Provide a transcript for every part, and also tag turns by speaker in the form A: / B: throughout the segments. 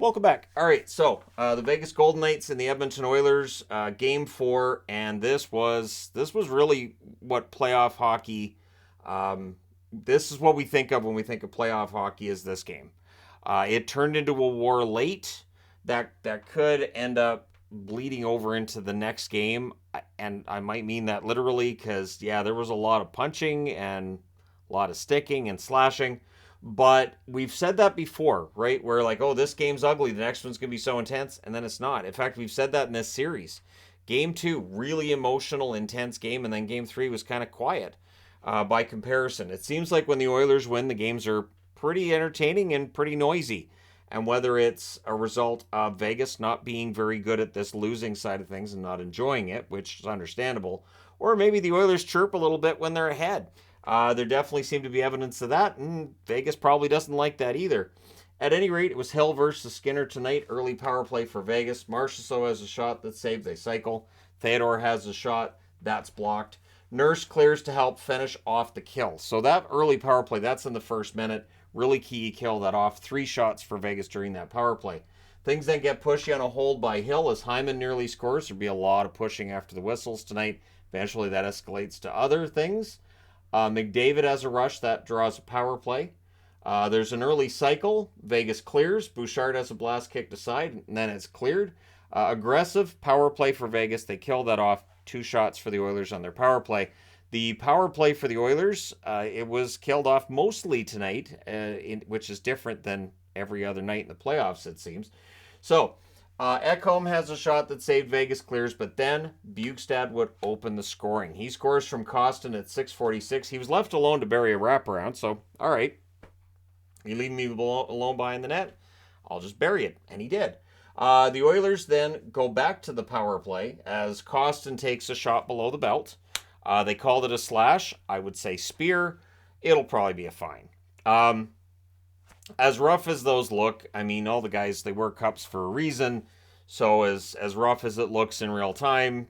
A: Welcome back. All right, so the Vegas Golden Knights and the Edmonton Oilers, Game 4, and this was really what playoff hockey. This is what we think of when we think of playoff hockey. Is this game? It turned into a war late that could end up bleeding over into the next game, and I might mean that literally because there was a lot of punching and a lot of sticking and slashing. But we've said that before, right? We're like, oh, this game's ugly. The next one's going to be so intense. And then it's not. In fact, we've said that in this series. Game 2, really emotional, intense game. And then Game 3 was kind of quiet by comparison. It seems like when the Oilers win, the games are pretty entertaining and pretty noisy. And whether it's a result of Vegas not being very good at this losing side of things and not enjoying it, which is understandable, or maybe the Oilers chirp a little bit when they're ahead. There definitely seemed to be evidence of that, and Vegas probably doesn't like that either. At any rate, it was Hill versus Skinner tonight. Early power play for Vegas. Marchessault has a shot that's saved. They cycle. Theodore has a shot that's blocked. Nurse clears to help finish off the kill. So that early power play, that's in the first minute. Really key kill that off. 3 shots for Vegas during that power play. Things then get pushy on a hold by Hill as Hyman nearly scores. There'll be a lot of pushing after the whistles tonight. Eventually that escalates to other things. McDavid has a rush that draws a power play. There's an early cycle. Vegas clears. Bouchard has a blast kicked aside, and then it's cleared. Aggressive power play for Vegas. They kill that off. 2 shots for the Oilers on their power play. The power play for the Oilers, it was killed off mostly tonight, which is different than every other night in the playoffs, it seems. So, Ekholm has a shot that saved. Vegas clears, but then Bjugstad would open the scoring. He scores from Kostin at 6:46. He was left alone to bury a wraparound, so all right. You leave me alone behind the net, I'll just bury it, and he did. The Oilers then go back to the power play as Kostin takes a shot below the belt. They called it a slash. I would say spear. It'll probably be a fine. As rough as those look, I mean, all the guys, they wear cups for a reason. So as rough as it looks in real time,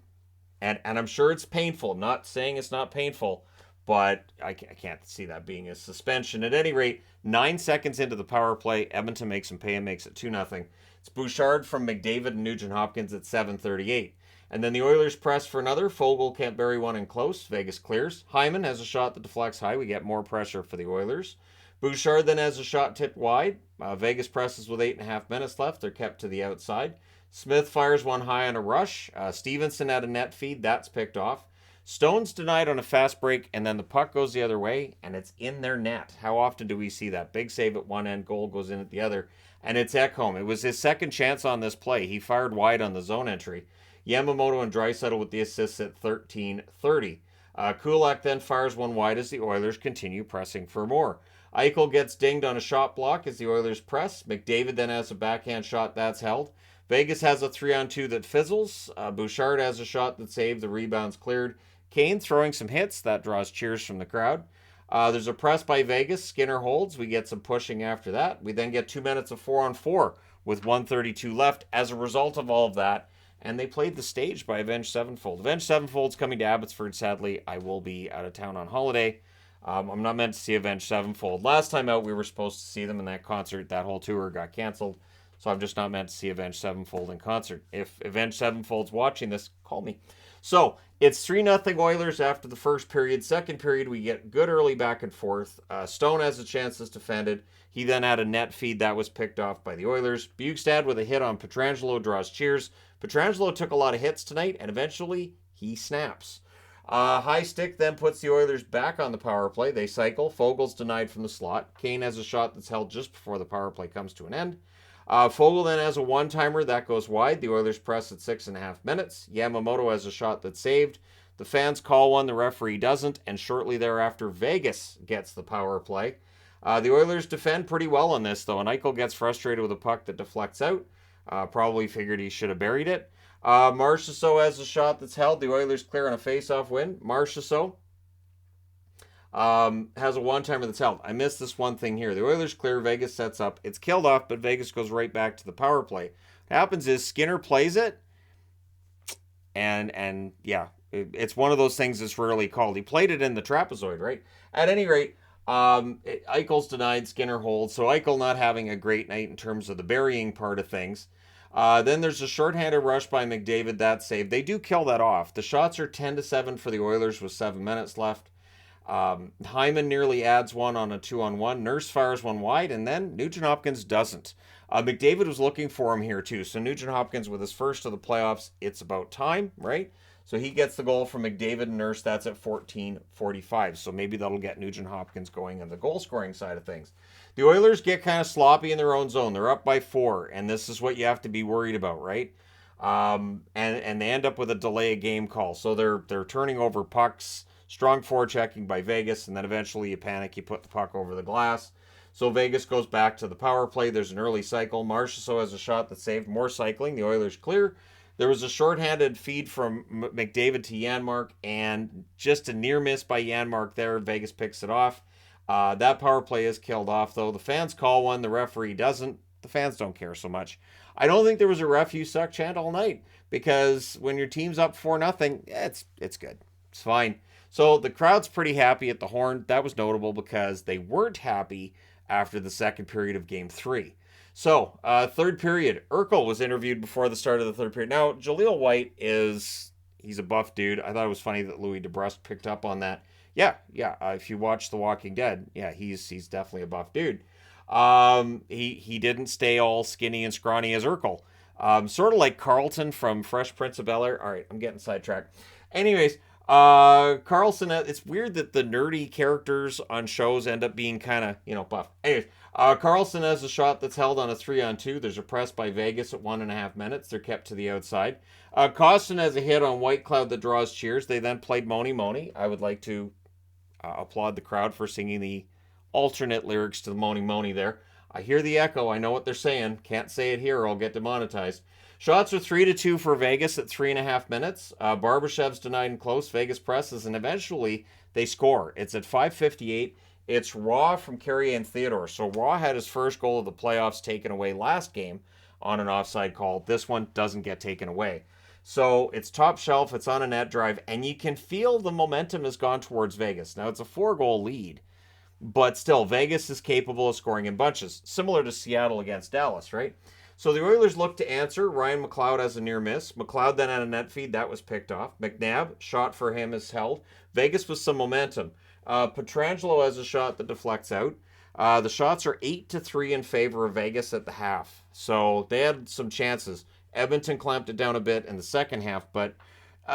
A: and I'm sure it's painful. I'm not saying it's not painful, but I can't see that being a suspension. At any rate, 9 seconds into the power play, Edmonton makes him pay and makes it 2-0. It's Bouchard from McDavid and Nugent Hopkins at 7:38. And then the Oilers press for another. Fogle can't bury one in close. Vegas clears. Hyman has a shot that deflects high. We get more pressure for the Oilers. Bouchard then has a shot tipped wide. Vegas presses with 8.5 minutes left. They're kept to the outside. Smith fires one high on a rush. Stevenson had a net feed. That's picked off. Stone's denied on a fast break, and then the puck goes the other way, and it's in their net. How often do we see that? Big save at one end, goal goes in at the other, and it's Ekholm. It was his second chance on this play. He fired wide on the zone entry. Yamamoto and Draisaitl with the assists at 13:30. Kulak then fires one wide as the Oilers continue pressing for more. Eichel gets dinged on a shot block as the Oilers press. McDavid then has a backhand shot that's held. Vegas has a 3-on-2 that fizzles. Bouchard has a shot that saved. The rebound's cleared. Kane throwing some hits. That draws cheers from the crowd. There's a press by Vegas. Skinner holds. We get some pushing after that. We then get 2 minutes of 4-on-4 with 1:32 left as a result of all of that. And they played the stage by Avenged Sevenfold. Avenged Sevenfold's coming to Abbotsford. Sadly, I will be out of town on holiday. I'm not meant to see Avenged Sevenfold. Last time out, we were supposed to see them in that concert. That whole tour got canceled. So I'm just not meant to see Avenged Sevenfold in concert. If Avenged Sevenfold's watching this, call me. So it's 3-0 Oilers after the first period. Second period, we get good early back and forth. Stone has a chance that's defended. He then had a net feed that was picked off by the Oilers. Bjugstad with a hit on Pietrangelo draws cheers. Pietrangelo took a lot of hits tonight, and eventually he snaps. High stick then puts the Oilers back on the power play. They cycle. Fogel's denied from the slot. Kane has a shot that's held just before the power play comes to an end. Fogle then has a one-timer that goes wide. The Oilers press at 6.5 minutes. Yamamoto has a shot that's saved. The fans call one, the referee doesn't, and shortly thereafter, Vegas gets the power play. The Oilers defend pretty well on this, though, and Eichel gets frustrated with a puck that deflects out. Probably figured he should have buried it. Marchessault has a shot that's held. The Oilers clear on a face-off win. Marchessault has a one-timer that's held. I missed this one thing here. The Oilers clear. Vegas sets up. It's killed off, but Vegas goes right back to the power play. What happens is Skinner plays it, and yeah, it's one of those things that's rarely called. He played it in the trapezoid, right? At any rate, Eichel's denied, Skinner holds. So Eichel not having a great night in terms of the burying part of things. Then there's a shorthanded rush by McDavid, that save. They do kill that off. The shots are 10-7 for the Oilers with 7 minutes left. Hyman nearly adds one on a 2-on-1. Nurse fires one wide, and then Nugent Hopkins doesn't. McDavid was looking for him here too. So Nugent Hopkins with his first of the playoffs, it's about time, right? So he gets the goal from McDavid and Nurse. That's at 14:45. So maybe that'll get Nugent Hopkins going on the goal scoring side of things. The Oilers get kind of sloppy in their own zone. They're up by 4, and this is what you have to be worried about, right? And they end up with a delay of game call. So they're turning over pucks. Strong forechecking by Vegas, and then eventually you panic, you put the puck over the glass. So Vegas goes back to the power play. There's an early cycle. Marchessault has a shot that saved. More cycling. The Oilers clear. There was a shorthanded feed from McDavid to Janmark, and just a near miss by Janmark there. Vegas picks it off. That power play is killed off, though. The fans call one. The referee doesn't. The fans don't care so much. I don't think there was a ref you suck chant all night, because when your team's up 4-0, it's good. It's fine. So the crowd's pretty happy at the Horn. That was notable because they weren't happy after the second period of Game 3. So, third period, Urkel was interviewed before the start of the third period. Now, Jaleel White he's a buff dude. I thought it was funny that Louis DeBrusque picked up on that. Yeah. If you watch The Walking Dead, yeah, he's definitely a buff dude. He didn't stay all skinny and scrawny as Urkel. Sort of like Carlton from Fresh Prince of Bel-Air. All right, I'm getting sidetracked. Anyways, Carlson, it's weird that the nerdy characters on shows end up being kind of, buff. Anyways, Carlson has a shot that's held on a 3-on-2. There's a press by Vegas at 1.5 minutes. They're kept to the outside. Costin has a hit on White Cloud that draws cheers. They then played Moni Moni. I would like to applaud the crowd for singing the alternate lyrics to the Moni Moni there. I hear the echo. I know what they're saying. Can't say it here or I'll get demonetized. Shots are 3-2 for Vegas at 3.5 minutes. Barbashev's denied and close. Vegas presses, and eventually they score. It's at 5:58. It's Raw from Carrier and Theodore. So Raw had his first goal of the playoffs taken away last game on an offside call. This one doesn't get taken away. So it's top shelf. It's on a net drive, and you can feel the momentum has gone towards Vegas. Now it's a 4-goal lead, but still, Vegas is capable of scoring in bunches, similar to Seattle against Dallas, right? So the Oilers look to answer. Ryan McLeod has a near miss. McLeod then had a net feed. That was picked off. McNabb, shot for him, is held. Vegas with some momentum. Pietrangelo has a shot that deflects out. The shots are 8-3 in favor of Vegas at the half. So they had some chances. Edmonton clamped it down a bit in the second half, but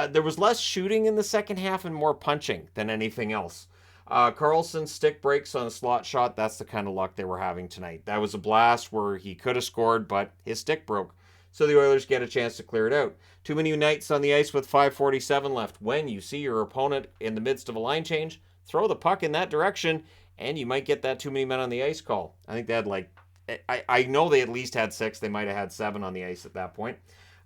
A: there was less shooting in the second half and more punching than anything else. Carlson's stick breaks on a slot shot. That's the kind of luck they were having tonight. That was a blast where he could have scored, but his stick broke. So the Oilers get a chance to clear it out. Too many nights on the ice with 5:47 left. When you see your opponent in the midst of a line change, throw the puck in that direction, and you might get that too many men on the ice call. I think they had I know they at least had 6. They might have had 7 on the ice at that point.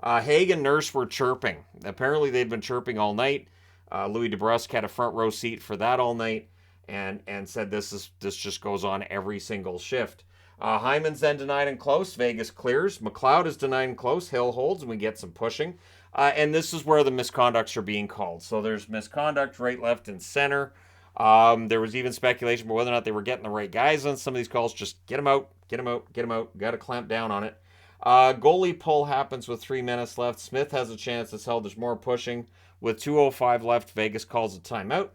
A: Haig and Nurse were chirping. Apparently they'd been chirping all night. Louis DeBrusque had a front row seat for that all night, and said this just goes on every single shift. Hyman's then denied and close. Vegas clears. McLeod is denied and close. Hill holds, and we get some pushing. And this is where the misconducts are being called. So there's misconduct right, left, and center. There was even speculation about whether or not they were getting the right guys on some of these calls. Just get them out. Got to clamp down on it. Goalie pull happens with 3 minutes left. Smith has a chance. It's held. There's more pushing. With 2:05 left, Vegas calls a timeout.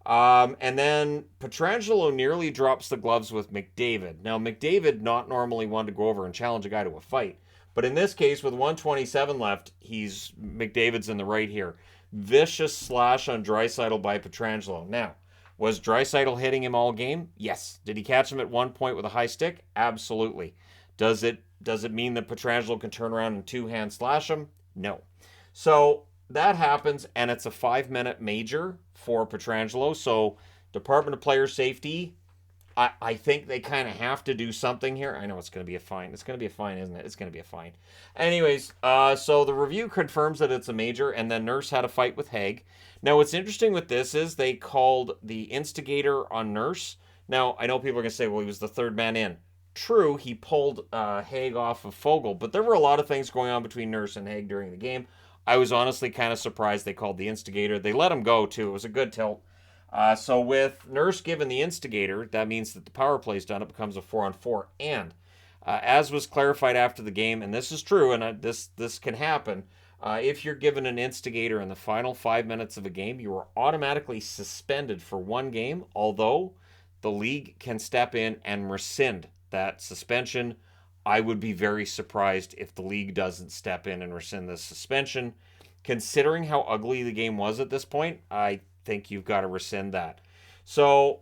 A: And then Pietrangelo nearly drops the gloves with McDavid. Now, McDavid not normally one to go over and challenge a guy to a fight. But in this case, with 1:27 left, McDavid's in the right here. Vicious slash on Draisaitl by Pietrangelo. Now, was Draisaitl hitting him all game? Yes. Did he catch him at one point with a high stick? Absolutely. Does it mean that Pietrangelo can turn around and two-hand slash him? No. So that happens, and it's a 5-minute major for Pietrangelo. So Department of Player Safety, I think they kind of have to do something here. I know it's going to be a fine. It's going to be a fine, isn't it? It's going to be a fine. Anyways, so the review confirms that it's a major, and then Nurse had a fight with Haig. Now, what's interesting with this is they called the instigator on Nurse. Now, I know people are going to say, well, he was the third man in. True, he pulled Haig off of Fogel, but there were a lot of things going on between Nurse and Haig during the game. I was honestly kind of surprised they called the instigator. They let him go, too. It was a good tilt. So with Nurse given the instigator, that means that the power play's done. It becomes a 4-on-4. And as was clarified after the game, and this is true, and this can happen, if you're given an instigator in the final 5 minutes of a game, you are automatically suspended for one game, although the league can step in and rescind that suspension. I would be very surprised if the league doesn't step in and rescind this suspension. Considering how ugly the game was at this point, I think you've got to rescind that. So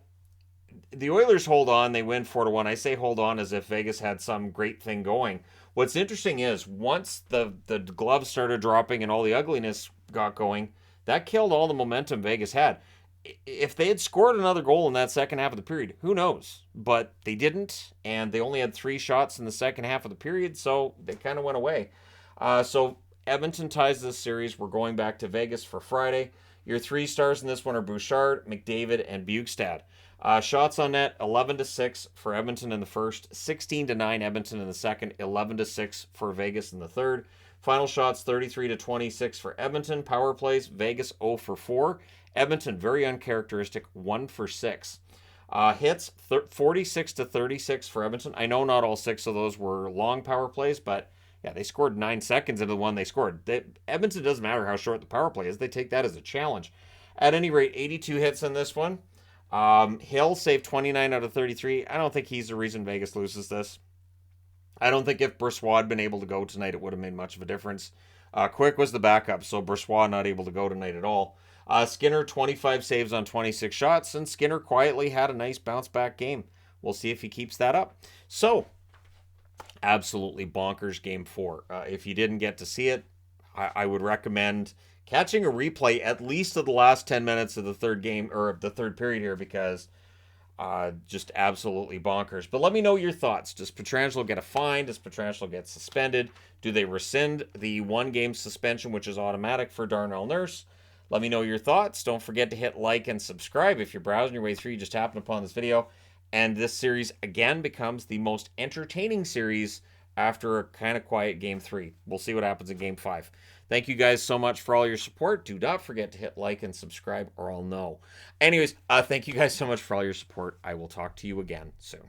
A: the Oilers hold on. They win 4-1. I say hold on as if Vegas had some great thing going. What's interesting is once the gloves started dropping and all the ugliness got going, that killed all the momentum Vegas had. If they had scored another goal in that second half of the period, who knows? But they didn't, and they only had 3 shots in the second half of the period, so they kind of went away. So Edmonton ties this series. We're going back to Vegas for Friday. Your 3 stars in this one are Bouchard, McDavid, and Bukestad. Shots on net 11-6 for Edmonton in the first, 16-9 Edmonton in the second, 11-6 for Vegas in the third. Final shots 33-26 for Edmonton. Power plays Vegas 0 for 4. Edmonton very uncharacteristic 1 for 6. Hits 46-36 for Edmonton. I know not all 6 of those were long power plays, but yeah, they scored 9 seconds into the one they scored. Edmonton doesn't matter how short the power play is. They take that as a challenge. At any rate, 82 hits in this one. Hill saved 29 out of 33. I don't think he's the reason Vegas loses this. I don't think if Brisebois had been able to go tonight, it would have made much of a difference. Quick was the backup, so Brisebois not able to go tonight at all. Skinner, 25 saves on 26 shots, and Skinner quietly had a nice bounce-back game. We'll see if he keeps that up. So, absolutely bonkers game 4. If you didn't get to see it, I would recommend catching a replay at least of the last 10 minutes of the third game, or the third period here, because just absolutely bonkers. But let me know your thoughts. Does Pietrangelo get a fine? Does Pietrangelo get suspended? Do they rescind the 1-game suspension, which is automatic for Darnell Nurse? Let me know your thoughts. Don't forget to hit like and subscribe. If you're browsing your way through, you just happened upon this video. And this series, again, becomes the most entertaining series after a kind of quiet Game 3. We'll see what happens in Game 5. Thank you guys so much for all your support. Do not forget to hit like and subscribe, or I'll know. Anyways, thank you guys so much for all your support. I will talk to you again soon.